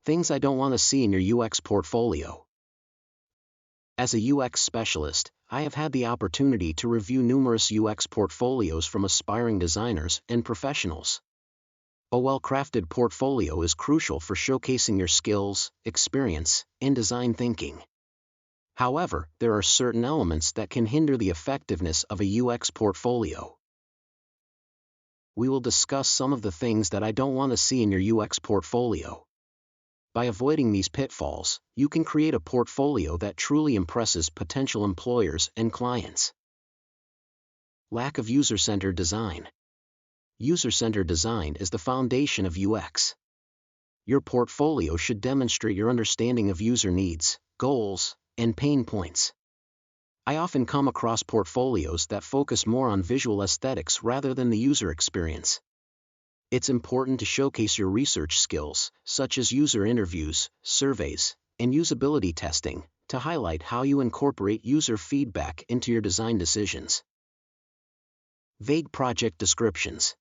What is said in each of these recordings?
Things I don't want to see in your UX portfolio. As a UX specialist, I have had the opportunity to review numerous UX portfolios from aspiring designers and professionals. A well-crafted portfolio is crucial for showcasing your skills, experience, and design thinking. However, there are certain elements that can hinder the effectiveness of a UX portfolio. We will discuss some of the things that I don't want to see in your UX portfolio. By avoiding these pitfalls, you can create a portfolio that truly impresses potential employers and clients. Lack of user-centered design. User-centered design is the foundation of UX. Your portfolio should demonstrate your understanding of user needs, goals, and pain points. I often come across portfolios that focus more on visual aesthetics rather than the user experience. It's important to showcase your research skills, such as user interviews, surveys, and usability testing, to highlight how you incorporate user feedback into your design decisions. Vague project descriptions.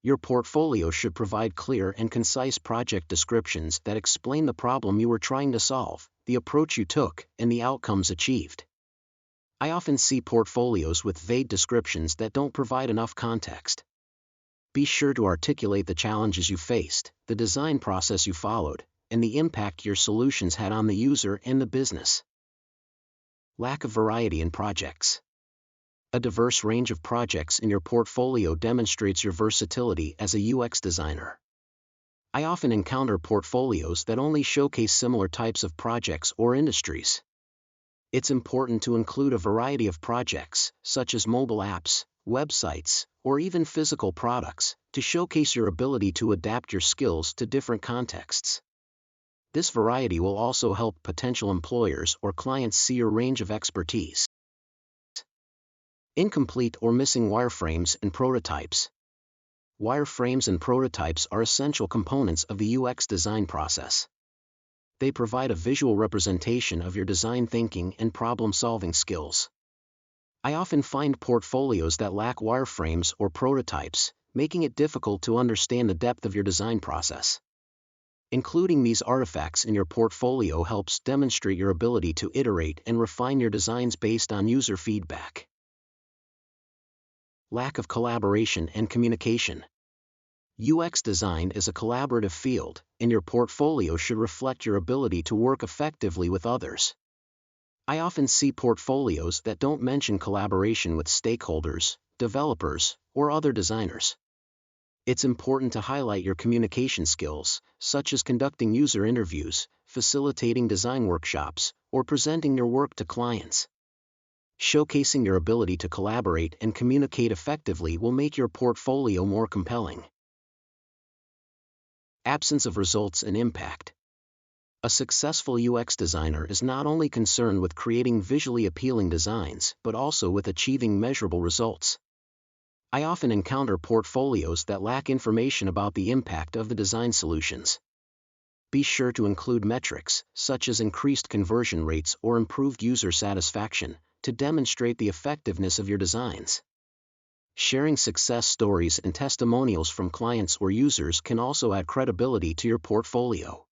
Your portfolio should provide clear and concise project descriptions that explain the problem you were trying to solve, the approach you took, and the outcomes achieved. I often see portfolios with vague descriptions that don't provide enough context. Be sure to articulate the challenges you faced, the design process you followed, and the impact your solutions had on the user and the business. Lack of variety in projects. A diverse range of projects in your portfolio demonstrates your versatility as a UX designer. I often encounter portfolios that only showcase similar types of projects or industries. It's important to include a variety of projects, such as mobile apps, websites, or even physical products, to showcase your ability to adapt your skills to different contexts. This variety will also help potential employers or clients see your range of expertise. Incomplete or missing wireframes and prototypes. Wireframes and prototypes are essential components of the UX design process. They provide a visual representation of your design thinking and problem-solving skills. I often find portfolios that lack wireframes or prototypes, making it difficult to understand the depth of your design process. Including these artifacts in your portfolio helps demonstrate your ability to iterate and refine your designs based on user feedback. Lack of collaboration and communication. UX design is a collaborative field, and your portfolio should reflect your ability to work effectively with others. I often see portfolios that don't mention collaboration with stakeholders, developers, or other designers. It's important to highlight your communication skills, such as conducting user interviews, facilitating design workshops, or presenting your work to clients. Showcasing your ability to collaborate and communicate effectively will make your portfolio more compelling. Absence of results and impact. A successful UX designer is not only concerned with creating visually appealing designs but also with achieving measurable results. I often encounter portfolios that lack information about the impact of the design solutions. Be sure to include metrics, such as increased conversion rates or improved user satisfaction, to demonstrate the effectiveness of your designs. Sharing success stories and testimonials from clients or users can also add credibility to your portfolio.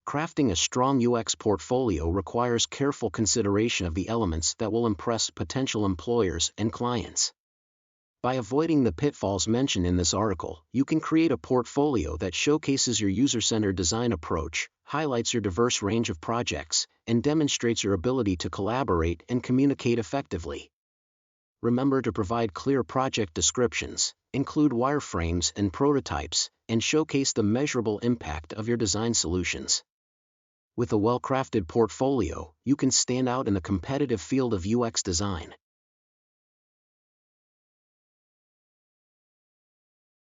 Crafting a strong UX portfolio requires careful consideration of the elements that will impress potential employers and clients. By avoiding the pitfalls mentioned in this article, you can create a portfolio that showcases your user-centered design approach, highlights your diverse range of projects, and demonstrates your ability to collaborate and communicate effectively. Remember to provide clear project descriptions, include wireframes and prototypes, and showcase the measurable impact of your design solutions. With a well-crafted portfolio, you can stand out in the competitive field of UX design.